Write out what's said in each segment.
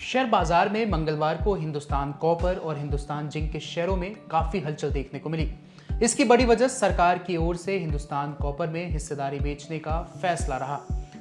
Share बाजार में मंगलवार को हिंदुस्तान कॉपर और हिंदुस्तान जिंक के शेयरों में काफी हलचल देखने को मिली। इसकी बड़ी वजह सरकार की ओर से हिंदुस्तान कॉपर में हिस्सेदारी बेचने का फैसला रहा।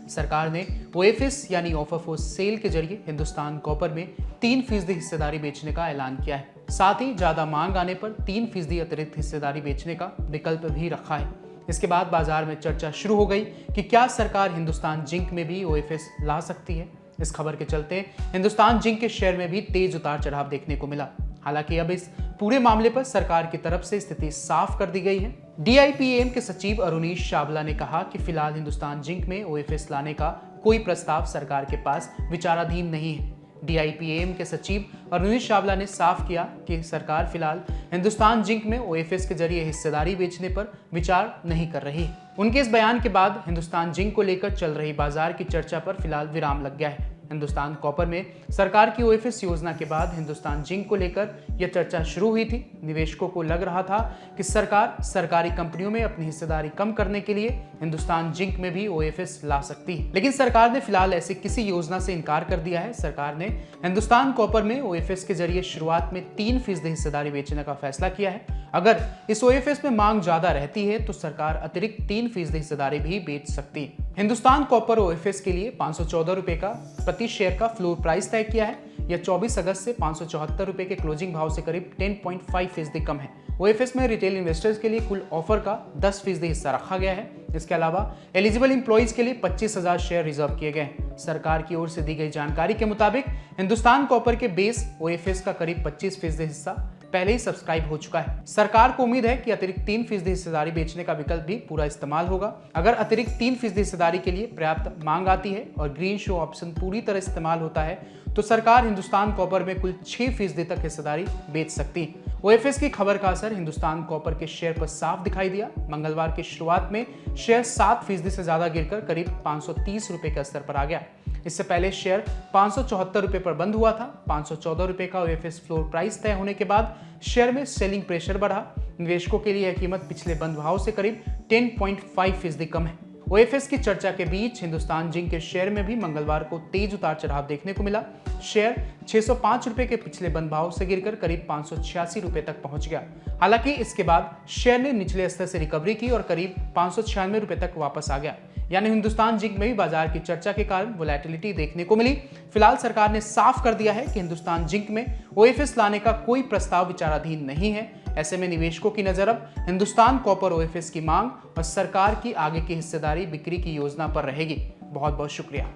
सरकार ने ओएफएस यानी ऑफर फॉर सेल के जरिए हिंदुस्तान कॉपर में 3% हिस्सेदारी बेचने का ऐलान किया है। साथ ही ज्यादा मांग आने पर 3% अतिरिक्त हिस्सेदारी बेचने का विकल्प भी रखा है। इसके बाद बाजार में चर्चा शुरू हो गई कि क्या सरकार हिंदुस्तान जिंक में भी ओएफएस ला सकती है। इस खबर के चलते हिंदुस्तान जिंक के शेयर में भी तेज उतार चढ़ाव देखने को मिला। हालांकि अब इस पूरे मामले पर सरकार की तरफ से स्थिति साफ कर दी गई है। डीआईपीएम के सचिव अरुणीश चावला ने कहा कि फिलहाल हिंदुस्तान जिंक में ओएफएस लाने का कोई प्रस्ताव सरकार के पास विचाराधीन नहीं है। डीआईपीएम के सचिव अरुणीश चावला ने साफ किया कि सरकार फिलहाल हिंदुस्तान जिंक में ओएफएस के जरिए हिस्सेदारी बेचने पर विचार नहीं कर रही है। उनके इस बयान के बाद हिंदुस्तान जिंक को लेकर चल रही बाजार की चर्चा पर फिलहाल विराम लग गया है। हिंदुस्तान कॉपर में सरकार की ओएफएस योजना के बाद हिंदुस्तान जिंक को लेकर यह चर्चा शुरू हुई थी। निवेशकों को लग रहा था कि सरकार सरकारी कंपनियों में अपनी हिस्सेदारी कम करने के लिए हिंदुस्तान जिंक में भी ओएफएस ला सकती है, लेकिन सरकार ने फिलहाल ऐसी किसी योजना से इनकार कर दिया है। सरकार ने हिंदुस्तान कॉपर में ओएफएस के जरिए शुरुआत में 3% हिस्सेदारी बेचने का फैसला किया है। अगर इस ओएफएस में मांग ज्यादा रहती है तो सरकार अतिरिक्त 3% हिस्सेदारी भी बेच सकती है। हिंदुस्तान कॉपर ओएफएस के लिए 514 रुपए का प्रति शेयर का फ्लोर प्राइस तय किया है। यह 24 अगस्त से 574 रुपए के क्लोजिंग भाव से करीब 10.5% कम है। ओएफएस में रिटेल इन्वेस्टर्स के लिए कुल ऑफर का 10% हिस्सा रखा गया है। इसके अलावा एलिजिबल एम्प्लॉइज के लिए 25,000 शेयर रिजर्व किए गए हैं। सरकार की ओर से दी गई जानकारी के मुताबिक हिंदुस्तान कॉपर के बेस ओएफएस का करीब 25% हिस्सा पहले ही सब्सक्राइब हो चुका है। सरकार को उम्मीद है कि अतिरिक्त 3% हिस्सेदारी बेचने का विकल्प भी पूरा इस्तेमाल होगा। अगर अतिरिक्त 3% हिस्सेदारी के लिए पर्याप्त मांग आती है और ग्रीन शो ऑप्शन पूरी तरह इस्तेमाल होता है तो सरकार हिंदुस्तान कॉपर में कुल 6% तक हिस्सेदारी बेच सकती है। ओएफएस की खबर का असर हिंदुस्तान कॉपर के शेयर पर साफ दिखाई दिया। मंगलवार की शुरुआत में शेयर 7% से ज्यादा गिरकर करीब 530 रुपए के स्तर पर आ गया। इससे पहले शेयर 574 रुपए पर बंद हुआ था। 514 रुपए का ओएफएस फ्लोर प्राइस तय होने के बाद शेयर में सेलिंग प्रेशर बढ़ा। निवेशकों के लिए यह कीमत पिछले बंद भाव से करीब 10.5% कम है। ओएफएस की चर्चा के बीच हिंदुस्तान जिंक के शेयर में भी मंगलवार को तेज उतार चढ़ाव देखने को मिला। शेयर 605 रुपए के पिछले बंद भाव से गिरकर करीब 586 रुपए तक पहुंच गया। हालांकि इसके बाद शेयर ने निचले स्तर से रिकवरी की और करीब 596 रुपए तक वापस आ गया। यानी हिंदुस्तान जिंक में भी बाजार की चर्चा के कारण वोलेटिलिटी देखने को मिली। फिलहाल सरकार ने साफ कर दिया है कि हिंदुस्तान जिंक में ओएफएस लाने का कोई प्रस्ताव विचाराधीन नहीं है। ऐसे में निवेशकों की नजर अब हिंदुस्तान कॉपर ओएफएस की मांग और सरकार की आगे की हिस्सेदारी बिक्री की योजना पर रहेगी। बहुत बहुत शुक्रिया।